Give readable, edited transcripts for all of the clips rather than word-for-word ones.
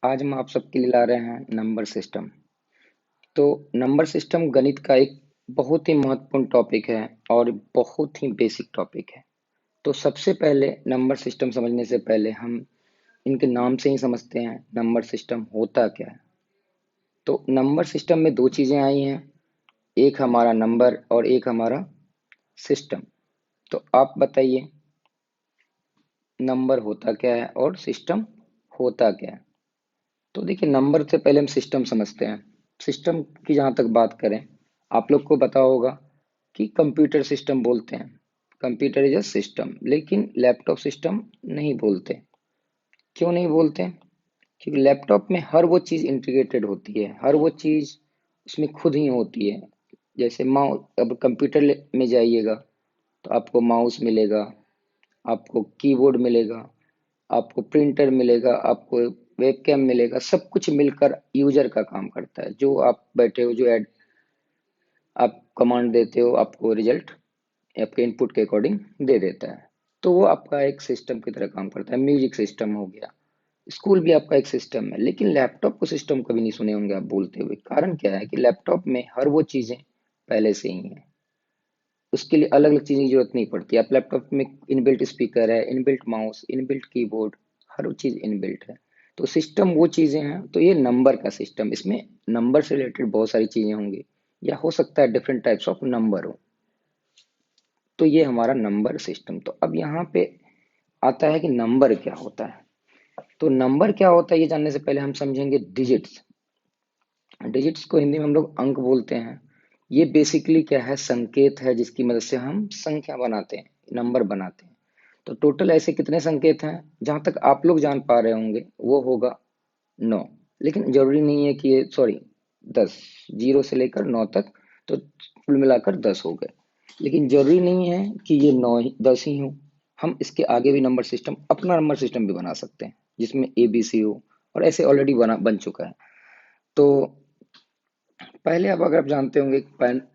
आज हम आप सबके लिए ला रहे हैं नंबर सिस्टम। तो नंबर सिस्टम गणित का एक बहुत ही महत्वपूर्ण टॉपिक है और बहुत ही बेसिक टॉपिक है। तो सबसे पहले नंबर सिस्टम समझने से पहले हम इनके नाम से ही समझते हैं नंबर सिस्टम होता क्या है। तो नंबर सिस्टम में दो चीजें आई हैं, एक हमारा नंबर और एक हमारा सिस्टम। तो आप बताइए नंबर होता क्या है और सिस्टम होता क्या है। तो देखिए नंबर से पहले हम सिस्टम समझते हैं। सिस्टम की जहाँ तक बात करें, आप लोग को पता होगा कि कंप्यूटर सिस्टम बोलते हैं। कंप्यूटर इज अ सिस्टम, लेकिन लैपटॉप सिस्टम नहीं बोलते। क्यों नहीं बोलते? क्योंकि लैपटॉप में हर वो चीज़ इंटीग्रेटेड होती है, हर वो चीज़ उसमें खुद ही होती है। जैसे माउस, अब कंप्यूटर में जाइएगा तो आपको माउस मिलेगा, आपको कीबोर्ड मिलेगा, आपको प्रिंटर मिलेगा, आपको वेबकैम मिलेगा। सब कुछ मिलकर यूजर का काम करता है। जो आप बैठे हो, जो ऐड आप कमांड देते हो, आपको रिजल्ट आपके इनपुट के अकॉर्डिंग दे देता है। तो वो आपका एक सिस्टम की तरह काम करता है। म्यूजिक सिस्टम हो गया, स्कूल भी आपका एक सिस्टम है। लेकिन लैपटॉप को सिस्टम कभी नहीं सुने होंगे आप बोलते हुए। कारण क्या है कि लैपटॉप में हर वो चीजें पहले से ही है, उसके लिए अलग अलग चीज़ों की जरूरत नहीं पड़ती। आप लैपटॉप में इनबिल्ट स्पीकर है, इनबिल्ट माउस, इनबिल्ट कीबोर्ड, हर वो चीज़ इनबिल्ट है। तो सिस्टम वो चीज़ें हैं। तो ये नंबर का सिस्टम, इसमें नंबर से रिलेटेड बहुत सारी चीज़ें होंगी, या हो सकता है डिफरेंट टाइप्स ऑफ नंबर हो। तो ये हमारा नंबर सिस्टम। तो अब यहाँ पे आता है कि नंबर क्या होता है। तो नंबर क्या होता है ये जानने से पहले हम समझेंगे डिजिट्स। डिजिट्स को हिंदी में हम लोग अंक बोलते हैं। ये बेसिकली क्या है, संकेत है जिसकी मदद से हम संख्या बनाते हैं, नंबर बनाते हैं। तो टोटल ऐसे कितने संकेत हैं जहां तक आप लोग जान पा रहे होंगे, वो होगा 9। लेकिन जरूरी नहीं है कि ये, सॉरी, 10, 0 से लेकर 9 तक। तो कुल मिलाकर 10 हो गए। लेकिन जरूरी नहीं है कि ये 9 ही 10 ही हो। हम इसके आगे भी नंबर सिस्टम, अपना नंबर सिस्टम भी बना सकते हैं जिसमें ABC हो, और ऐसे ऑलरेडी बन चुका है। तो पहले अब अगर आप जानते होंगे,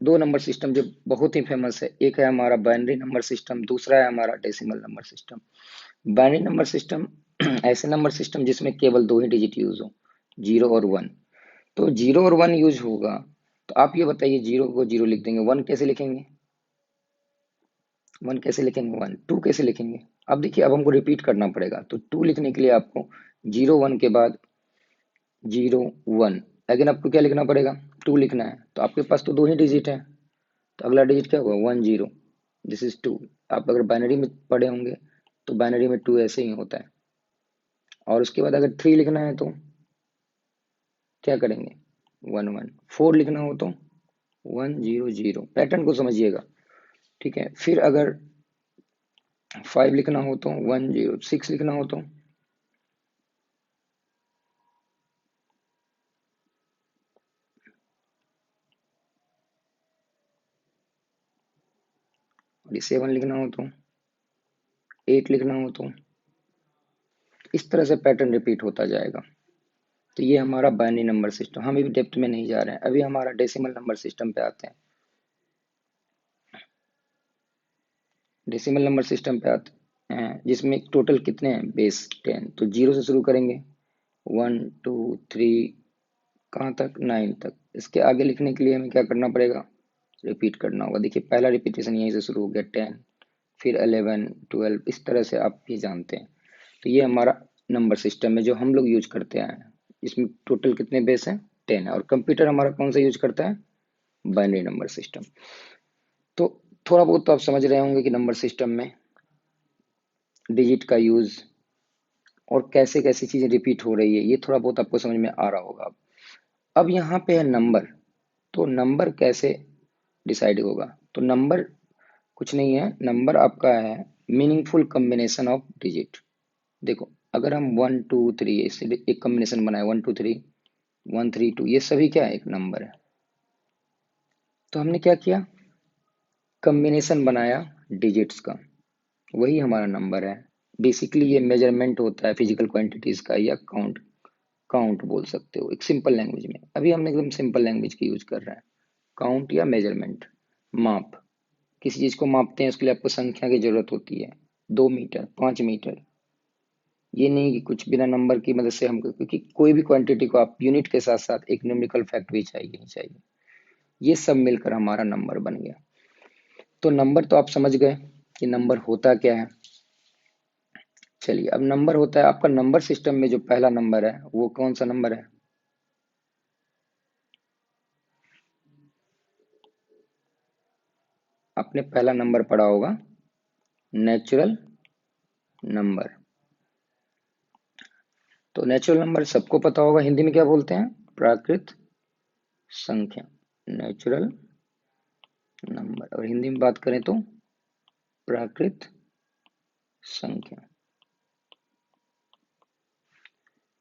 दो नंबर सिस्टम जो बहुत ही फेमस है, एक है हमारा बाइनरी नंबर सिस्टम, दूसरा है हमारा decimal number system. Binary number system ऐसे नंबर सिस्टम जिसमें केवल दो ही डिजिट यूज हो, 0 और 1। तो 0 और 1 यूज होगा। तो आप ये बताइए, 0 को 0 लिख देंगे, 1 कैसे लिखेंगे? 1 कैसे लिखेंगे? 1। 2 कैसे लिखेंगे? अब देखिए, अब हमको रिपीट करना पड़ेगा। तो 2 लिखने के लिए आपको 0 1 के बाद 0 1, लेकिन आपको क्या लिखना पड़ेगा? 2 लिखना है। तो आपके पास तो दो ही डिजिट है, तो अगला डिजिट क्या होगा? 1 0। This is 2। आप अगर बाइनरी में पढ़े होंगे तो बाइनरी में 2 ऐसे ही होता है। और उसके बाद अगर 3 लिखना है तो क्या करेंगे? 1 1। 4 लिखना हो तो 1 0 0। पैटर्न को समझिएगा, ठीक है। फिर अगर 5 लिखना हो तो 1 0। 6 लिखना हो तो, और 7 लिखना हो तो, 8 लिखना हो तो, इस तरह से पैटर्न रिपीट होता जाएगा। तो ये हमारा बाइनरी नंबर सिस्टम। हम अभी डेप्थ में नहीं जा रहे हैं, अभी हमारा डेसिमल नंबर सिस्टम पे आते हैं। डेसिमल नंबर सिस्टम पे आते हैं जिसमें टोटल कितने हैं? बेस 10। तो 0 से शुरू करेंगे, 1 2 3, कहाँ तक? 9 तक। इसके आगे लिखने के लिए हमें क्या करना पड़ेगा? रिपीट करना होगा। देखिए पहला रिपीटेशन यहीं से शुरू हो गया, 10, फिर 11 12, इस तरह से आप भी जानते हैं। तो ये हमारा नंबर सिस्टम है जो हम लोग यूज करते हैं। इसमें टोटल कितने बेस हैं? 10 है। और कंप्यूटर हमारा कौन सा यूज करता है? Binary number system. तो थोड़ा बहुत तो आप समझ रहे होंगे कि नंबर सिस्टम में डिजिट का यूज और कैसे कैसी चीजें रिपीट हो रही है, ये थोड़ा बहुत आपको समझ में आ रहा होगा। अब यहाँ पे है नंबर। तो नंबर कैसे डिसाइड होगा? तो नंबर कुछ नहीं है, नंबर आपका है मीनिंगफुल कॉम्बिनेशन ऑफ डिजिट। देखो, अगर हम 1 2 3 इससे एक कॉम्बिनेशन बनाए, 1 2 3, 1 3 2, ये सभी क्या है? एक नंबर है। तो हमने क्या किया? कॉम्बिनेशन बनाया डिजिट्स का, वही हमारा नंबर है। बेसिकली ये मेजरमेंट होता है फिजिकल क्वांटिटीज का, या काउंट, काउंट बोल सकते हो एक सिंपल लैंग्वेज में। अभी हम एकदम सिंपल लैंग्वेज की यूज कर रहे हैं। काउंट या मेजरमेंट, माप। किसी चीज को मापते हैं उसके लिए आपको संख्या की जरूरत होती है। 2 मीटर, 5 मीटर, ये नहीं कि कुछ बिना नंबर की मदद से हम, क्योंकि कोई भी क्वांटिटी को आप यूनिट के साथ साथ एक न्यूमेरिकल फैक्ट भी चाहिए ही चाहिए। ये सब मिलकर हमारा नंबर बन गया। तो नंबर तो आप समझ गए कि नंबर होता क्या है। चलिए, अब नंबर होता है आपका, नंबर सिस्टम में जो पहला नंबर है वो कौन सा नंबर है? आपने पहला नंबर पढ़ा होगा नेचुरल नंबर। तो नेचुरल नंबर सबको पता होगा, हिंदी में क्या बोलते हैं? प्राकृत संख्या, नेचुरल नंबर। और हिंदी में बात करें तो प्राकृत संख्या।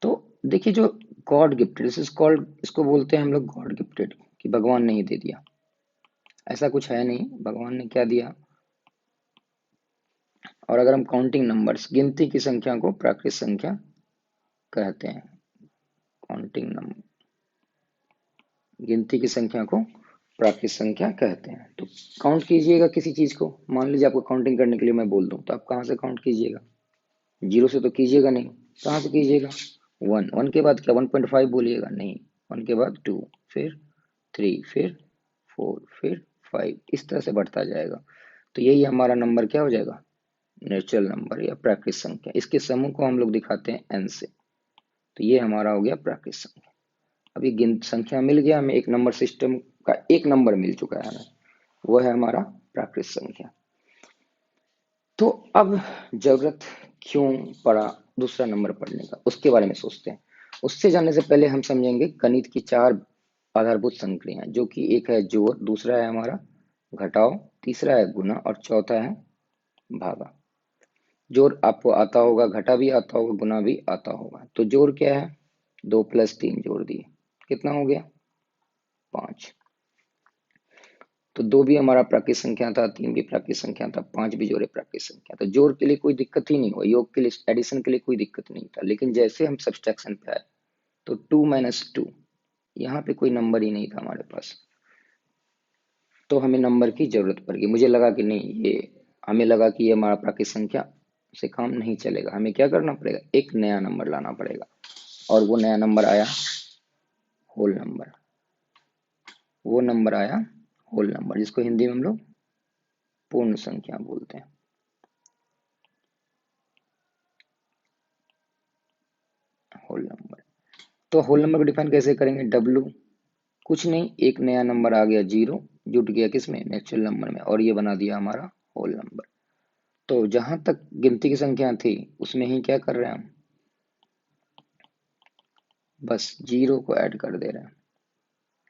तो देखिए, जो God gifted, this is called, इसको बोलते हैं हम लोग गॉड गिफ्टेड, कि भगवान ने ही दे दिया। ऐसा कुछ है नहीं, भगवान ने क्या दिया। और अगर हम काउंटिंग नंबर्स, गिनती की संख्या को प्राकृत संख्या कहते हैं। काउंटिंग नंबर, गिनती की संख्या को प्राकृत संख्या कहते हैं। तो काउंट कीजिएगा किसी चीज को, मान लीजिए आपको काउंटिंग करने के लिए मैं बोल दूं, तो आप कहाँ से काउंट कीजिएगा? जीरो से तो कीजिएगा नहीं, कहाँ से कीजिएगा? वन, वन के बाद क्या 1.5 बोलिएगा? नहीं, वन के बाद टू, फिर थ्री, फिर फोर, फिर फाइव, इस तरह से बढ़ता जाएगा। तो यही हमारा नंबर क्या हो जाएगा? नेचुरल नंबर या प्राकृत संख्या। इसके समूह को हम लोग दिखाते हैं एन से। तो ये हमारा हो गया प्राकृत संख्या। अभी गिन संख्या मिल गया हमें, एक नंबर सिस्टम का एक नंबर मिल चुका है हमें, वो है हमारा प्राकृत संख्या। तो अब जरूरत क्यों पड़ा दूसरा नंबर पढ़ने का, उसके बारे में सोचते हैं। उससे जानने से पहले हम समझेंगे गणित की चार आधारभूत संक्रियाएं, जो कि एक है जोड़, दूसरा है हमारा घटाव, तीसरा है गुना और चौथा है भागा। जोड़ आपको आता होगा, घटा भी आता होगा, गुना भी आता होगा। तो जोड़ क्या है? 2 + 3 जोड़ दिए, कितना हो गया? 5। तो 2 भी हमारा प्राकृत संख्या था, 3 भी प्राकृत संख्या था, 5 भी जोड़े प्राकृत संख्या। तो जोड़ के लिए कोई दिक्कत ही नहीं हुआ, योग के लिए, एडिशन के लिए कोई दिक्कत नहीं था। लेकिन जैसे हम सब्सट्रैक्शन पे आए, तो 2 - 2, यहाँ पे कोई नंबर ही नहीं था हमारे पास। तो हमें नंबर की जरूरत पड़ गई। मुझे लगा कि नहीं, ये हमें लगा कि ये हमारा प्राकृत संख्या से काम नहीं चलेगा, हमें क्या करना पड़ेगा? एक नया नंबर लाना पड़ेगा। और वो नया नंबर आया होल नंबर। वो नंबर आया होल नंबर, जिसको हिंदी में हम लोग पूर्ण संख्या बोलते हैं। Whole number. तो होल नंबर को डिफाइन कैसे करेंगे? डब्लू, कुछ नहीं, एक नया नंबर आ गया, जीरो, जुट गया किसमें? नेचुरल नंबर में, और ये बना दिया हमारा होल नंबर। तो जहां तक गिनती की संख्या थी उसमें ही क्या कर रहे हैं हम? बस जीरो को ऐड कर दे रहे हैं।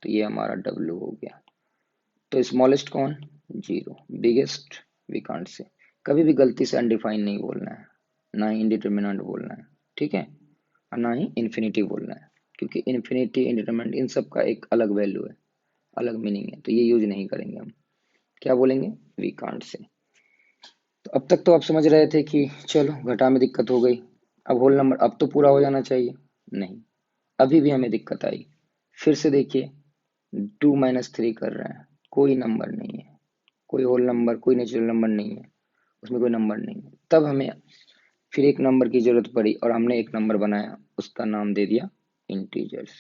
तो ये हमारा डब्लू हो गया। तो स्मॉलेस्ट कौन? Zero. Biggest we can't say. कभी भी गलती से अनडिफाइन नहीं बोलना है, ना ही इंडिटरमिनेंट बोलना है, ठीक है? और ना ही इन्फिनिटी बोलना है, क्योंकि इन्फिनिटी, इंडिटरमिनेंट, इन सब का एक अलग वैल्यू है, अलग मीनिंग है। तो ये यूज नहीं करेंगे हम। क्या बोलेंगे? We can't say. तो अब तक तो आप समझ रहे थे कि चलो घटा में दिक्कत हो गई, अब होल नंबर अब तो पूरा हो जाना चाहिए। नहीं, अभी भी हमें दिक्कत आई। फिर से देखिए, 2 - 3 कर रहे हैं, कोई नंबर नहीं है, कोई होल नंबर, कोई नेचुरल नंबर नहीं है, उसमें कोई नंबर नहीं है। तब हमें फिर एक नंबर की जरूरत पड़ी, और हमने एक नंबर बनाया, उसका नाम दे दिया इंटीजर्स।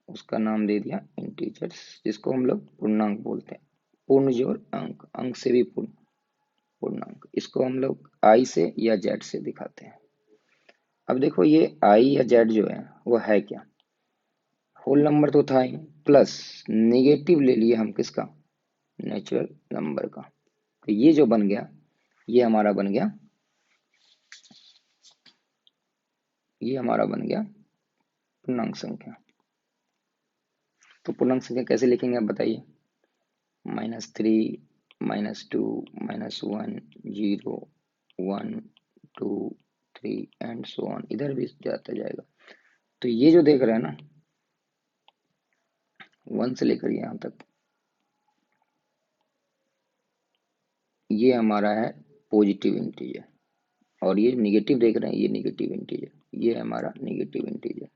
उसका नाम दे दिया इंटीजर्स, जिसको हम लोग पूर्णांक बोलते हैं। पूर्ण जोड़ अंक, अंक से भी पूर्ण, पूर्णांक। इसको हम लोग आई से या जेड से दिखाते हैं। अब देखो, ये आई या जेड जो है वो है क्या? होल नंबर तो था ही, प्लस निगेटिव ले लिए हम किसका? नेचुरल नंबर का। तो ये जो बन गया, ये हमारा बन गया, ये हमारा बन गया पूर्णांक संख्या। तो पूर्णांक संख्या कैसे लिखेंगे आप बताइए? -3, -2, -1, 0, 1, 2, 3 एंड सो ऑन, इधर भी जाता जाएगा। तो ये जो देख रहे हैं ना, 1 से लेकर यहाँ तक, ये हमारा है पॉजिटिव इंटीजर। और ये निगेटिव देख रहे हैं, ये निगेटिव इंटीजर, ये है हमारा निगेटिव इंटीजर।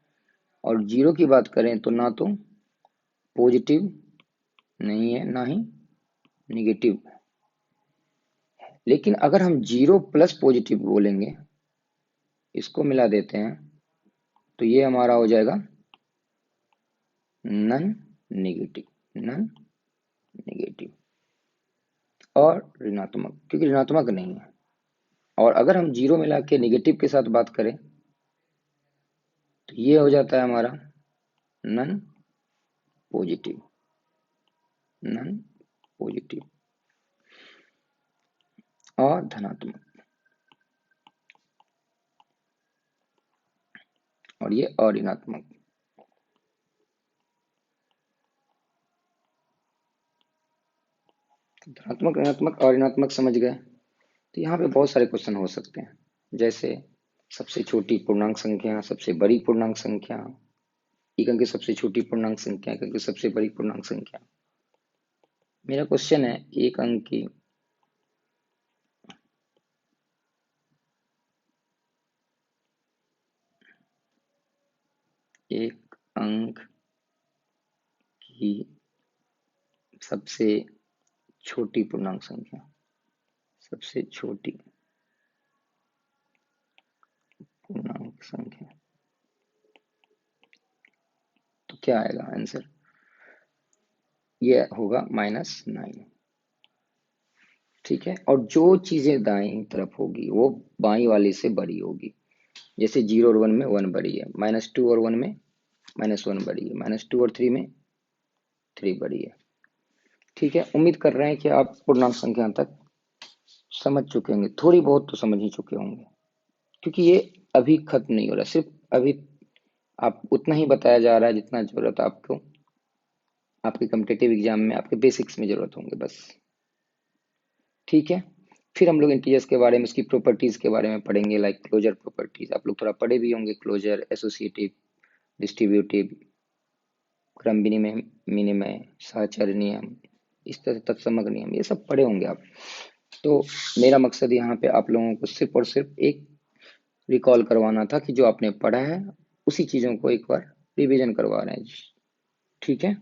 और जीरो की बात करें तो ना तो पॉजिटिव नहीं है, ना ही निगेटिव। लेकिन अगर हम जीरो प्लस पॉजिटिव बोलेंगे इसको मिला देते हैं तो ये हमारा हो जाएगा नन नेगेटिव और ऋणात्मक, क्योंकि ऋणात्मक नहीं है। और अगर हम जीरो मिला के निगेटिव के साथ बात करें तो ये हो जाता है हमारा नन पॉजिटिव, नन पॉजिटिव और धनात्मक, और ये अऋणात्मक। धनात्मक, ऋणात्मक और ऋणात्मक समझ गए। तो यहाँ पे बहुत सारे क्वेश्चन हो सकते हैं, जैसे सबसे छोटी पूर्णांक संख्या, सबसे बड़ी पूर्णांक संख्या, एक अंक की सबसे छोटी पूर्णांक संख्या, एक अंक की सबसे बड़ी पूर्णांक संख्या। मेरा क्वेश्चन है एक अंक की एक अंक की सबसे छोटी पूर्णांक संख्या, सबसे छोटी पूर्णांक संख्या, तो क्या आएगा आंसर? ये होगा -9। ठीक है, और जो चीजें दाईं तरफ होगी वो बाईं वाली से बड़ी होगी। जैसे 0 और 1 में 1 बड़ी है, -2 और 1 में -1 बड़ी है, -2 और 3 में 3 बड़ी है। ठीक है, उम्मीद कर रहे हैं कि आप पूर्णांक संख्या तक समझ चुके होंगे, थोड़ी बहुत तो समझ ही चुके होंगे, क्योंकि ये अभी खत्म नहीं हो रहा, सिर्फ अभी आप उतना ही बताया जा रहा है जितना जरूरत आपको आपके कॉम्पिटिटिव एग्जाम में आपके बेसिक्स में जरूरत होंगे बस। ठीक है, फिर हम लोग इंटीजर्स के बारे में, उसकी प्रॉपर्टीज के बारे में पढ़ेंगे, लाइक क्लोजर प्रॉपर्टीज। आप लोग थोड़ा पढ़े भी होंगे, क्लोजर, एसोसिएटिव, डिस्ट्रीब्यूटिव, क्रम विनिमय, विनिमय, सहचर नियम, इस तरह तत्समक नियम, ये सब पढ़े होंगे आप। तो मेरा मकसद यहाँ पे आप लोगों को सिर्फ और सिर्फ एक रिकॉल करवाना था कि जो आपने पढ़ा है उसी चीजों को एक बार रिवीजन करवा रहे हैं। ठीक है।